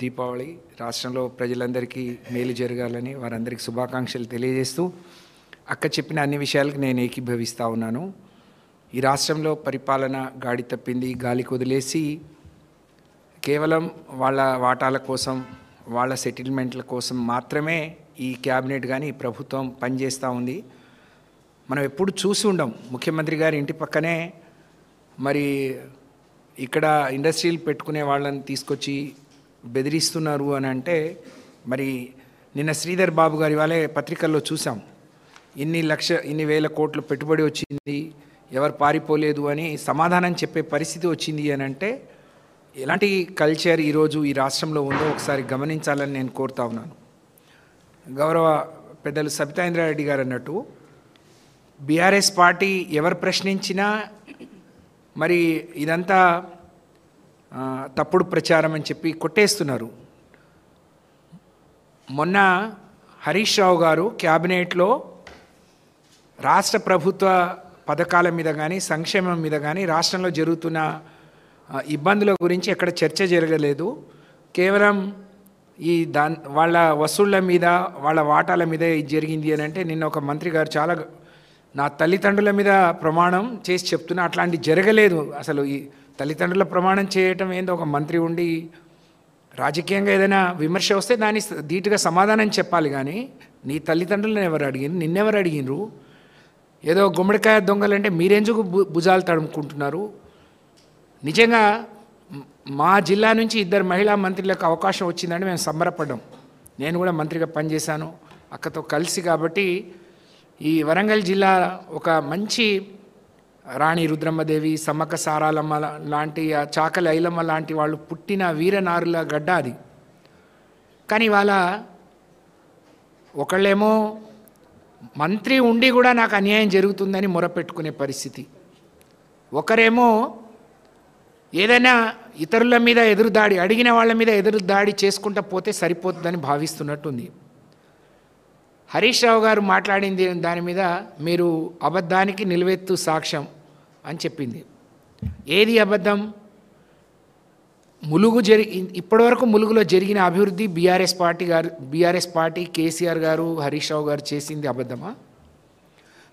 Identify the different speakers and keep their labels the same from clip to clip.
Speaker 1: దీపావళి రాష్ట్రంలో ప్రజలందరికీ మేలు జరగాలని వారందరికీ శుభాకాంక్షలు తెలియజేస్తూ అక్క చెప్పిన అన్ని విషయాలకు నేను ఏకీభవిస్తూ ఉన్నాను. ఈ రాష్ట్రంలో పరిపాలన గాడి తప్పింది, గాలి కొదిలేసి కేవలం వాళ్ళ వాటాల కోసం, వాళ్ళ సెటిల్మెంట్ల కోసం మాత్రమే ఈ క్యాబినెట్ కానీ ఈ ప్రభుత్వం పనిచేస్తూ ఉంది. మనం ఎప్పుడు చూసి ఉండం. ముఖ్యమంత్రి గారి ఇంటి పక్కనే మరి ఇక్కడ ఇండస్ట్రీలు పెట్టుకునే వాళ్ళని తీసుకొచ్చి బెదిరిస్తున్నారు అని అంటే, మరి నిన్న శ్రీధర్ బాబు గారి వాళ్ళే పత్రికల్లో చూసాం. ఇన్ని వేల కోట్లు పెట్టుబడి వచ్చింది, ఎవరు పారిపోలేదు అని సమాధానం చెప్పే పరిస్థితి వచ్చింది అని అంటే, ఎలాంటి కల్చర్ ఈరోజు ఈ రాష్ట్రంలో ఉందో ఒకసారి గమనించాలని నేను కోరుతా ఉన్నాను. గౌరవ పెద్దలు సబితా ఇంద్రారెడ్డి గారు అన్నట్టు బీఆర్ఎస్ పార్టీ ఎవరు ప్రశ్నించినా మరి ఇదంతా తప్పుడు ప్రచారం అని చెప్పి కొట్టేస్తున్నారు. మొన్న హరీష్ రావు గారు క్యాబినెట్లో రాష్ట్ర ప్రభుత్వ పథకాల మీద కానీ సంక్షేమం మీద కానీ రాష్ట్రంలో జరుగుతున్న ఇబ్బందుల గురించి ఎక్కడ చర్చ జరగలేదు. కేవలం వాళ్ళ వసూళ్ల మీద, వాళ్ళ వాటాల మీద ఇది జరిగింది అని అంటే, నిన్న ఒక మంత్రి గారు చాలా నా తల్లిదండ్రుల మీద ప్రమాణం చేసి చెప్తున్నా, అట్లాంటి జరగలేదు. అసలు ఈ తల్లిదండ్రుల ప్రమాణం చేయటం ఏందో, ఒక మంత్రి ఉండి రాజకీయంగా ఏదైనా విమర్శ వస్తే దాన్ని ధీటుగా సమాధానం చెప్పాలి. కానీ నీ తల్లిదండ్రులను ఎవరు అడిగినారు, నిన్నెవరు అడిగినరు? ఏదో గుమ్మడికాయ దొంగలంటే మీరెందుకు భుజాలు తడుముకుంటున్నారు? నిజంగా మా జిల్లా నుంచి 2 మహిళా మంత్రులకు అవకాశం వచ్చిందంటే మేము సంబరపడ్డాం. నేను కూడా మంత్రిగా పనిచేశాను అక్కతో కలిసి. కాబట్టి ఈ వరంగల్ జిల్లా ఒక మంచి రాణి రుద్రమ్మదేవి, సమ్మక్క సారాలమ్మ లాంటి, చాకలి ఐలమ్మ లాంటి వాళ్ళు పుట్టిన వీరనారుల గడ్డ అది. కానీ వాళ్ళ ఒకళ్ళేమో మంత్రి ఉండి కూడా నాకు అన్యాయం జరుగుతుందని మొరపెట్టుకునే పరిస్థితి, ఒకరేమో ఏదైనా ఇతరుల మీద ఎదురుదాడి, అడిగిన వాళ్ళ మీద ఎదురుదాడి చేసుకుంటూ పోతే సరిపోతుందని భావిస్తున్నట్టుంది. హరీష్ రావు గారు మాట్లాడింది దాని మీద మీరు అబద్ధానికి నిలువెత్తు సాక్ష్యం అని చెప్పింది. ఏది అబద్ధం? ఇప్పటివరకు ములుగులో జరిగిన అభివృద్ధి బీఆర్ఎస్ పార్టీ కేసీఆర్ గారు, హరీష్ రావు గారు చేసింది అబద్ధమా?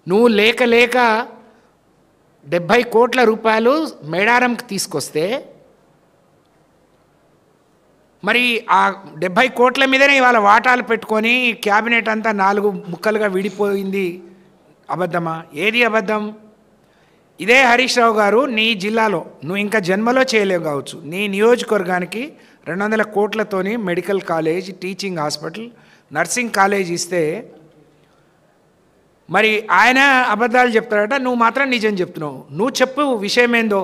Speaker 1: నువ్వు లేక 70 కోట్ల రూపాయలు మేడారంకి తీసుకొస్తే మరి ఆ 70 కోట్ల మీదనే ఇవాళ వాటాలు పెట్టుకొని క్యాబినెట్ అంతా 4 ముక్కలుగా విడిపోయింది. అబద్ధమా? ఏది అబద్ధం? ఇదే హరీష్ రావు గారు నీ జిల్లాలో నువ్వు ఇంకా జన్మలో చేయలేవు కావచ్చు, నీ నియోజకవర్గానికి 200 కోట్లతోని medical college, teaching hospital, nursing college ఇస్తే మరి ఆయన అబద్ధాలు చెప్తాడట, నువ్వు మాత్రం నిజం చెప్తున్నావు. నువ్వు చెప్పు విషయం ఏందో.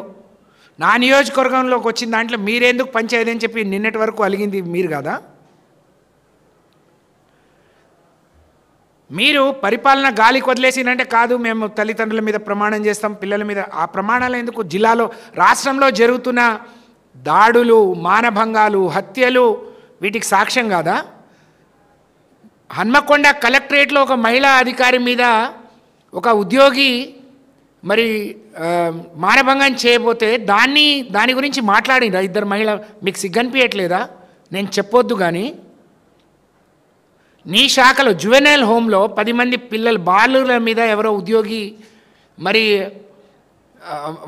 Speaker 1: నా నియోజకవర్గంలోకి వచ్చిన దాంట్లో మీరెందుకు పంచాయతీ అని చెప్పి నిన్నటి వరకు అలిగింది మీరు కదా? మీరు పరిపాలన గాలికి వదిలేసిందంటే కాదు, మేము తల్లిదండ్రుల మీద ప్రమాణం చేస్తాం, పిల్లల మీద. ఆ ప్రమాణాలు ఎందుకు? జిల్లాలో, రాష్ట్రంలో జరుగుతున్న దాడులు, మానభంగాలు, హత్యలు వీటికి సాక్ష్యం కాదా? హన్మకొండ కలెక్టరేట్లో ఒక మహిళా అధికారి మీద ఒక ఉద్యోగి మరి మానభంగం చేయబోతే దాని గురించి మాట్లాడిరా 2 మహిళ. మీకు సిగ్గనిపించట్లేదా? నేను చెప్పొద్దు కానీ నీ శాఖలో జువెనైల్ హోమ్లో 10 మంది పిల్లలు, బాలుల మీద ఎవరో ఉద్యోగి మరి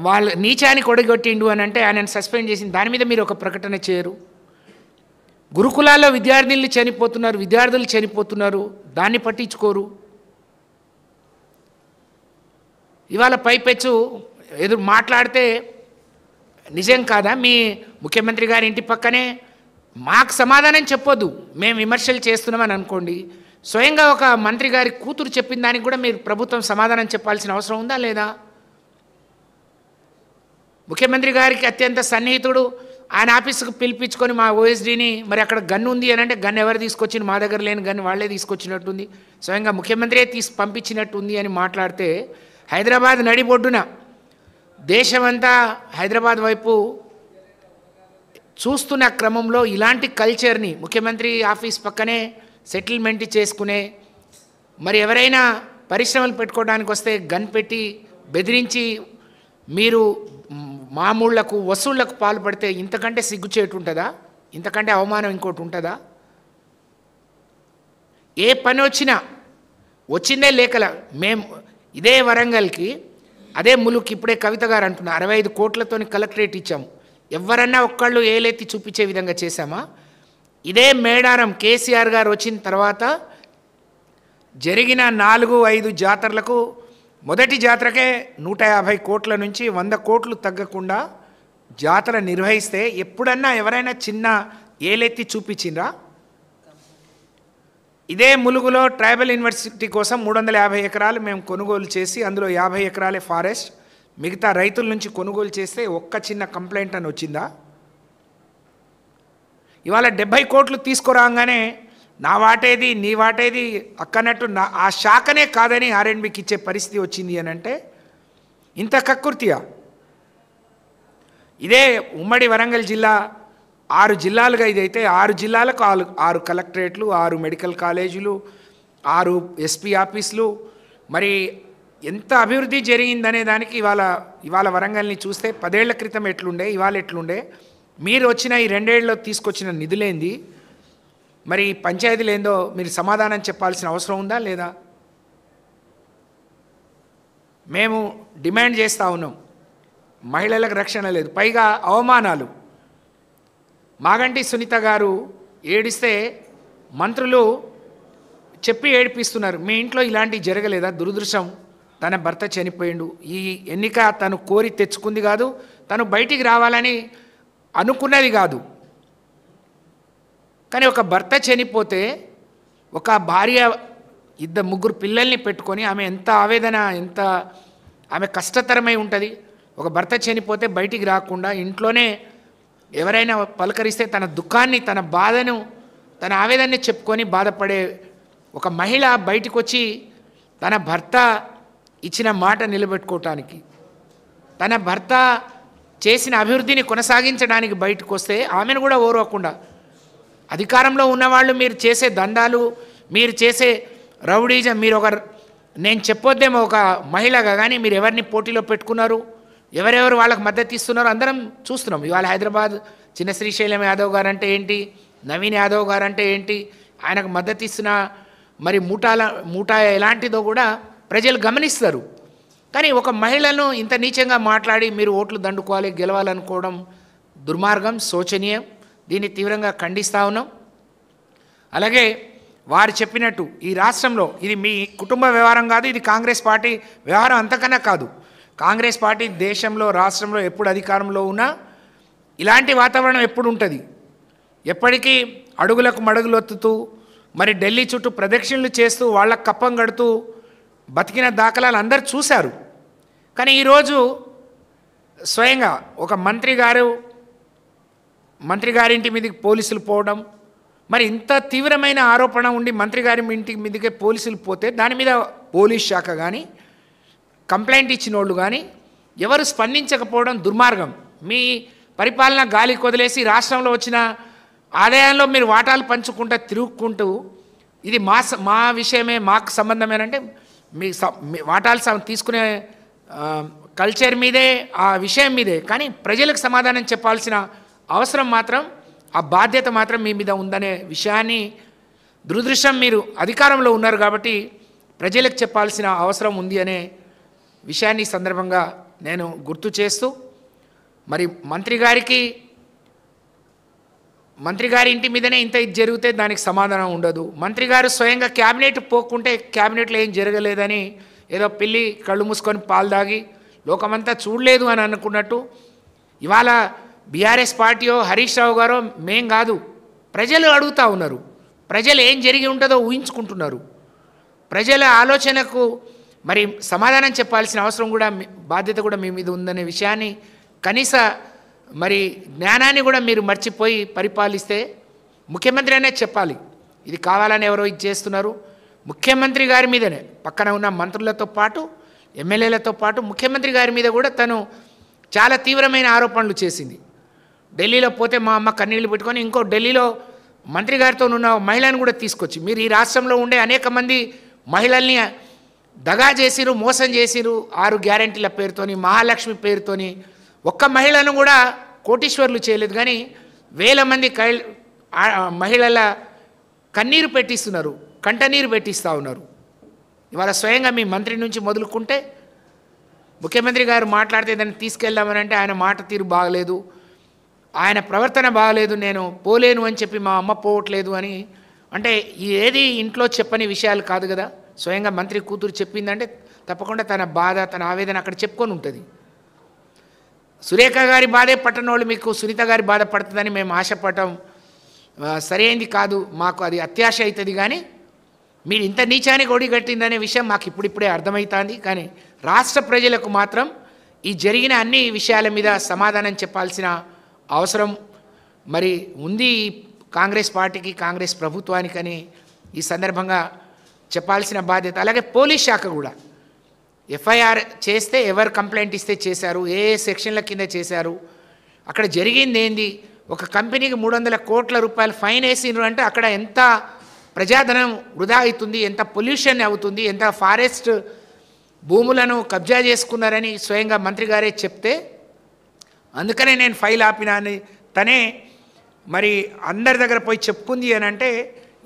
Speaker 1: వాళ్ళ నీచానికి ఒడగొట్టిండు అని అంటే ఆయనను సస్పెండ్ చేసింది. దాని మీద మీరు ఒక ప్రకటన చేయరు. గురుకులాల్లో విద్యార్థులు చనిపోతున్నారు, దాన్ని పట్టించుకోరు. ఇవాళ పైపెచ్చు ఎదురు మాట్లాడితే నిజం కాదా? మీ ముఖ్యమంత్రి గారి ఇంటి పక్కనే మాకు సమాధానం చెప్పొద్దు, మేము విమర్శలు చేస్తున్నామని అనుకోండి. స్వయంగా ఒక మంత్రి గారి కూతురు చెప్పిన దానికి కూడా మీరు ప్రభుత్వం సమాధానం చెప్పాల్సిన అవసరం ఉందా లేదా? ముఖ్యమంత్రి గారికి అత్యంత సన్నిహితుడు, ఆయన ఆఫీసుకు పిలిపించుకొని మా ఓఎస్డీని మరి అక్కడ గన్ను ఉంది అని అంటే, గన్ను ఎవరు తీసుకొచ్చింది? మా దగ్గర లేని గన్ను వాళ్ళే తీసుకొచ్చినట్టుంది, స్వయంగా ముఖ్యమంత్రియే పంపించినట్టుంది అని మాట్లాడితే, హైదరాబాద్ నడిబొడ్డున దేశమంతా హైదరాబాద్ వైపు చూస్తున్న క్రమంలో ఇలాంటి కల్చర్ని, ముఖ్యమంత్రి ఆఫీస్ పక్కనే సెటిల్మెంట్ చేసుకునే, మరి ఎవరైనా పరిశ్రమలు పెట్టుకోవడానికి వస్తే గన్ పెట్టి బెదిరించి మీరు మామూళ్లకు వసూళ్లకు పాల్పడితే ఇంతకంటే సిగ్గుచేటు ఉంటుందా? ఇంతకంటే అవమానం ఇంకోటి ఉంటుందా? ఏ పని వచ్చిందే లేఖల. మేము ఇదే వరంగల్కి అదే ములుక్కి ఇప్పుడే కవిత గారు అంటున్నారు 65 కోట్లతోని కలెక్టరేట్ ఇచ్చాము. ఎవరన్నా ఒక్కళ్ళు ఏలెత్తి చూపించే విధంగా చేశామా? ఇదే మేడారం కేసీఆర్ గారు వచ్చిన తర్వాత జరిగిన 4-5 జాతరలకు మొదటి జాతరకే 150 కోట్ల నుంచి 100 కోట్లు తగ్గకుండా జాతర నిర్వహిస్తే ఎప్పుడన్నా ఎవరైనా చిన్న ఏలెత్తి చూపించిండ్రా? ఇదే ములుగులో ట్రైబల్ యూనివర్సిటీ కోసం 350 ఎకరాలు మేము కొనుగోలు చేసి అందులో 50 ఎకరాలే ఫారెస్ట్, మిగతా రైతుల నుంచి కొనుగోలు చేస్తే ఒక్క చిన్న కంప్లైంట్ అని వచ్చిందా? ఇవాళ 70 కోట్లు తీసుకురాగానే నా వాటేది నీ వాటేది అక్కనట్టు ఆ శాఖనే కాదని ఆర్ఎండ్బికి ఇచ్చే పరిస్థితి వచ్చింది అని అంటే ఇంత కక్కుర్తియా? ఇదే ఉమ్మడి వరంగల్ జిల్లా 6 జిల్లాలుగా ఇదైతే 6 జిల్లాలకు 6 కలెక్టరేట్లు, 6 మెడికల్ కాలేజీలు, 6 ఎస్పీ ఆఫీసులు. మరి ఎంత అభివృద్ధి జరిగిందనే దానికి ఇవాళ వరంగల్ని చూస్తే 10 ఏళ్ల క్రితం ఎట్లుండే, ఇవాళ ఎట్లుండే, మీరు వచ్చిన ఈ 2 ఏళ్ళలో తీసుకొచ్చిన నిధులేంది, మరి పంచాయతీలు ఏందో మీరు సమాధానం చెప్పాల్సిన అవసరం ఉందా లేదా? మేము డిమాండ్ చేస్తూ ఉన్నాం, మహిళలకు రక్షణ లేదు, పైగా అవమానాలు. మాగంటి సునీత గారు ఏడిస్తే మంత్రులు చెప్పి ఏడిపిస్తున్నారు. మీ ఇంట్లో ఇలాంటివి జరగలేదా? దురదృష్టం, తన భర్త చనిపోయిండు, ఈ ఎన్నిక తను కోరి తెచ్చుకుంది కాదు, తను బయటికి రావాలని అనుకున్నది కాదు. కానీ ఒక భర్త చనిపోతే ఒక భార్య 2-3 పిల్లల్ని పెట్టుకొని ఆమె ఎంత ఆవేదన, ఎంత ఆమె కష్టతరమై ఉంటుంది. ఒక భర్త చనిపోతే బయటికి రాకుండా ఇంట్లోనే ఎవరైనా పలకరిస్తే తన దుఃఖాన్ని, తన బాధను, తన ఆవేదనని చెప్పుకొని బాధపడే ఒక మహిళ బయటకు వచ్చి తన భర్త ఇచ్చిన మాట నిలబెట్టుకోవటానికి, తన భర్త చేసిన అభివృద్ధిని కొనసాగించడానికి బయటకు వస్తే ఆమెను కూడా ఓర్వకుండా, అధికారంలో ఉన్నవాళ్ళు మీరు చేసే దండాలు, మీరు చేసే రౌడీజం, మీరు నేను చెప్పొద్దేమో ఒక మహిళగా, కానీ మీరు ఎవరిని పోటీలో పెట్టుకున్నారు, ఎవరెవరు వాళ్ళకి మద్దతు ఇస్తున్నారు అందరం చూస్తున్నాం. ఇవాళ హైదరాబాద్ చిన్న శ్రీశైలం యాదవ్ గారు అంటే ఏంటి, నవీన్ యాదవ్ గారు అంటే ఏంటి, ఆయనకు మద్దతు ఇస్తున్న మరి మూటా ఎలాంటిదో కూడా ప్రజలు గమనిస్తారు. కానీ ఒక మహిళను ఇంత నీచంగా మాట్లాడి మీరు ఓట్లు దండుకోవాలి, గెలవాలనుకోవడం దుర్మార్గం, శోచనీయం. దీన్ని తీవ్రంగా ఖండిస్తూ ఉన్నాం. అలాగే వారు చెప్పినట్టు ఈ రాష్ట్రంలో ఇది మీ కుటుంబ వ్యవహారం కాదు, ఇది కాంగ్రెస్ పార్టీ వ్యవహారం అంతకన్నా కాదు. కాంగ్రెస్ పార్టీ దేశంలో, రాష్ట్రంలో ఎప్పుడు అధికారంలో ఉన్నా ఇలాంటి వాతావరణం ఎప్పుడు ఉంటుంది. ఎప్పటికీ అడుగులకు మడుగులొత్తుతూ మరి ఢిల్లీ చుట్టూ ప్రదక్షిణలు చేస్తూ వాళ్ళకు కప్పం కడుతూ బతికిన దాఖలాలు అందరూ చూశారు. కానీ ఈరోజు స్వయంగా ఒక మంత్రి గారింటి మీదకి పోలీసులు పోవడం, మరి ఇంత తీవ్రమైన ఆరోపణ ఉండి మంత్రి గారి ఇంటి మీదకే పోలీసులు పోతే దాని మీద పోలీస్ శాఖ కానీ కంప్లైంట్ ఇచ్చిన వాళ్ళు కానీ ఎవరు స్పందించకపోవడం దుర్మార్గం. మీ పరిపాలన గాలి కొదిలేసి రాష్ట్రంలో వచ్చిన ఆదాయంలో మీరు వాటాలు పంచుకుంటూ తిరుగుకుంటూ ఇది మా విషయమే, మాకు సంబంధమేనంటే మీ వాటాలు తీసుకునే కల్చర్ మీదే, ఆ విషయం మీదే. కానీ ప్రజలకు సమాధానం చెప్పాల్సిన అవసరం మాత్రం, ఆ బాధ్యత మాత్రం మీ మీద ఉందనే విషయాన్ని, దురదృష్టం మీరు అధికారంలో ఉన్నారు కాబట్టి ప్రజలకు చెప్పాల్సిన అవసరం ఉంది అనే విషయాన్ని సందర్భంగా నేను గుర్తు చేస్తూ, మరి మంత్రి గారి ఇంటి మీదనే ఇంత ఇది జరిగితే దానికి సమాధానం ఉండదు. మంత్రి గారు స్వయంగా క్యాబినెట్ పోకుంటే క్యాబినెట్లో ఏం జరగలేదని ఏదో పిల్లి కళ్ళు మూసుకొని పాలు దాగి లోకమంతా చూడలేదు అని అనుకున్నట్టు ఇవాళ బీఆర్ఎస్ పార్టీయో హరీష్ రావు గారో మేం కాదు, ప్రజలు అడుగుతూ ఉన్నారు. ప్రజలు ఏం జరిగి ఉంటుందో ఊహించుకుంటున్నారు. ప్రజల ఆలోచనకు మరి సమాధానం చెప్పాల్సిన అవసరం కూడా, బాధ్యత కూడా మీ మీద ఉందనే విషయాన్ని, కనీస మరి జ్ఞానాన్ని కూడా మీరు మర్చిపోయి పరిపాలిస్తే ముఖ్యమంత్రి అనేది చెప్పాలి. ఇది కావాలని ఎవరో ఇది చేస్తున్నారు. ముఖ్యమంత్రి గారి మీదనే, పక్కన ఉన్న మంత్రులతో పాటు ఎమ్మెల్యేలతో పాటు ముఖ్యమంత్రి గారి మీద కూడా తను చాలా తీవ్రమైన ఆరోపణలు చేసింది. ఢిల్లీలో పోతే మా అమ్మ కన్నీళ్లు పెట్టుకొని ఇంకో ఢిల్లీలో మంత్రి గారితో ఉన్న మహిళను కూడా తీసుకొచ్చి, మీరు ఈ రాష్ట్రంలో ఉండే అనేక మంది మహిళల్ని దగా చేసిరు, మోసం చేసిరు, 6 గ్యారెంటీల పేరుతోని, మహాలక్ష్మి పేరుతోని ఒక్క మహిళను కూడా కోటీశ్వర్లు చేయలేదు. కానీ వేల మంది మహిళల కన్నీరు పెట్టిస్తున్నారు, కంటనీరు పెట్టిస్తూ ఉన్నారు. ఇవాళ స్వయంగా మీ మంత్రి నుంచి మొదలుకుంటే ముఖ్యమంత్రి గారు మాట్లాడితే దాన్ని తీసుకెళ్దామని అంటే ఆయన మాట తీరు బాగలేదు, ఆయన ప్రవర్తన బాగలేదు, నేను పోలేను అని చెప్పి మా అమ్మ పోవట్లేదు అని అంటే ఏది ఇంట్లో చెప్పని విషయాలు కాదు కదా. స్వయంగా మంత్రి కూతురు చెప్పిందంటే తప్పకుండా తన బాధ తన ఆవేదన అక్కడ చెప్పుకొని ఉంటుంది. సురేఖ గారి బాధే పట్టనోళ్ళు మీకు సునీత గారి బాధ పడుతుందని మేము ఆశపడటం సరైనది కాదు, మాకు అది అత్యాశ అవుతుంది. కానీ మీరు ఇంత నీచానికి ఒడిగట్టిందనే విషయం మాకు ఇప్పుడిప్పుడే అర్థమవుతుంది. కానీ రాష్ట్ర ప్రజలకు మాత్రం ఈ జరిగిన అన్ని విషయాల మీద సమాధానం చెప్పాల్సిన అవసరం మరి ఉంది కాంగ్రెస్ పార్టీకి, కాంగ్రెస్ ప్రభుత్వానికని ఈ సందర్భంగా చెప్పాల్సిన బాధ్యత. అలాగే పోలీస్ శాఖ కూడా ఎఫ్ఐఆర్ చేస్తే ఎవరు కంప్లైంట్ ఇస్తే చేశారు, ఏ సెక్షన్ల కింద చేశారు, అక్కడ జరిగింది ఏంది, ఒక కంపెనీకి 300 కోట్ల రూపాయలు ఫైన్ వేసిండ్రు అంటే అక్కడ ఎంత ప్రజాధనం వృధా అవుతుంది, ఎంత పొల్యూషన్ అవుతుంది, ఎంత ఫారెస్ట్ భూములను కబ్జా చేసుకున్నారని స్వయంగా మంత్రి గారే చెప్తే అందుకనే నేను ఫైల్ ఆపినా అని తనే మరి అందరి దగ్గర పోయి చెప్పుకుంది అని అంటే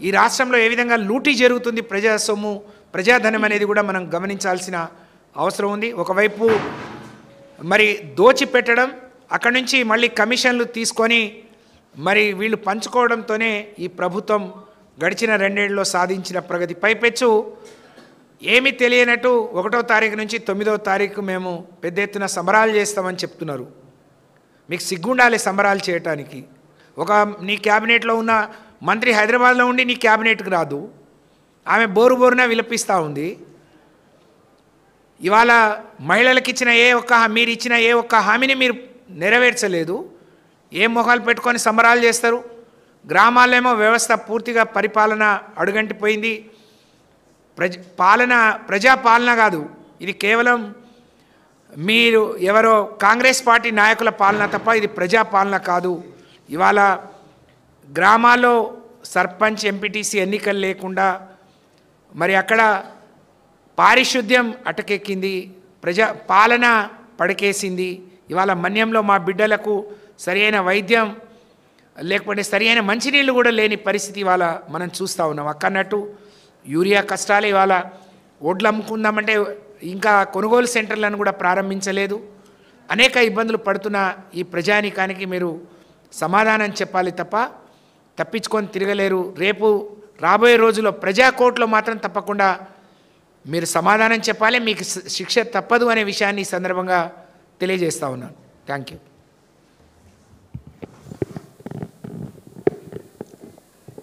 Speaker 1: ఈ రాష్ట్రంలో ఏ విధంగా లూటీ జరుగుతుంది, ప్రజా సొమ్ము ప్రజాధనం అనేది కూడా మనం గమనించాల్సిన అవసరం ఉంది. ఒకవైపు మరి దోచిపెట్టడం, అక్కడి నుంచి మళ్ళీ కమిషన్లు తీసుకొని మరి వీళ్ళు పంచుకోవడంతోనే ఈ ప్రభుత్వం గడిచిన 2 ఏళ్లలో సాధించిన ప్రగతి పైపెచ్చు ఏమీ తెలియనట్టు 1వ తారీఖు నుంచి 9వ తారీఖు మేము పెద్ద ఎత్తున సంబరాలు చేస్తామని చెప్తున్నారు. మీకు సిగ్గుండాలి సంబరాలు చేయటానికి. నీ క్యాబినెట్లో ఉన్న మంత్రి హైదరాబాద్లో ఉండి నీ క్యాబినెట్కి రాదు, ఆమె బోరున విలపిస్తూ ఉంది. ఇవాళ మహిళలకు ఇచ్చిన మీరు ఇచ్చిన ఏ ఒక్క హామీని మీరు నెరవేర్చలేదు. ఏ మొహాలు పెట్టుకొని సంబరాలు చేస్తారు? గ్రామాలేమో వ్యవస్థ పూర్తిగా పరిపాలన అడుగంటిపోయింది. ప్రజాపాలన కాదు, ఇది కేవలం మీరు ఎవరో కాంగ్రెస్ పార్టీ నాయకుల పాలన తప్ప ఇది ప్రజాపాలన కాదు. ఇవాళ గ్రామాల్లో సర్పంచ్ ఎంపీటీసీ ఎన్నికలు లేకుండా మరి అక్కడ పారిశుద్ధ్యం అటకెక్కింది, పాలన పడకేసింది. ఇవాళ మన్యంలో మా బిడ్డలకు సరైన వైద్యం లేకపోతే సరైన మంచినీళ్ళు కూడా లేని పరిస్థితి ఇవాళ మనం చూస్తూ ఉన్నాం. అక్కన్నట్టు యూరియా కష్టాలు, ఇవాళ ఒడ్లు అమ్ముకుందామంటే ఇంకా కొనుగోలు సెంటర్లను కూడా ప్రారంభించలేదు. అనేక ఇబ్బందులు పడుతున్న ఈ ప్రజానీకానికి మీరు సమాధానం చెప్పాలి తప్ప తప్పించుకొని తిరగలేరు. రేపు రాబోయే రోజుల్లో ప్రజా కోర్టులో మాత్రం తప్పకుండా మీరు సమాధానం చెప్పాలి, మీకు శిక్ష తప్పదు అనే విషయాన్ని ఈ సందర్భంగా తెలియజేస్తా ఉన్నాను. Thank you.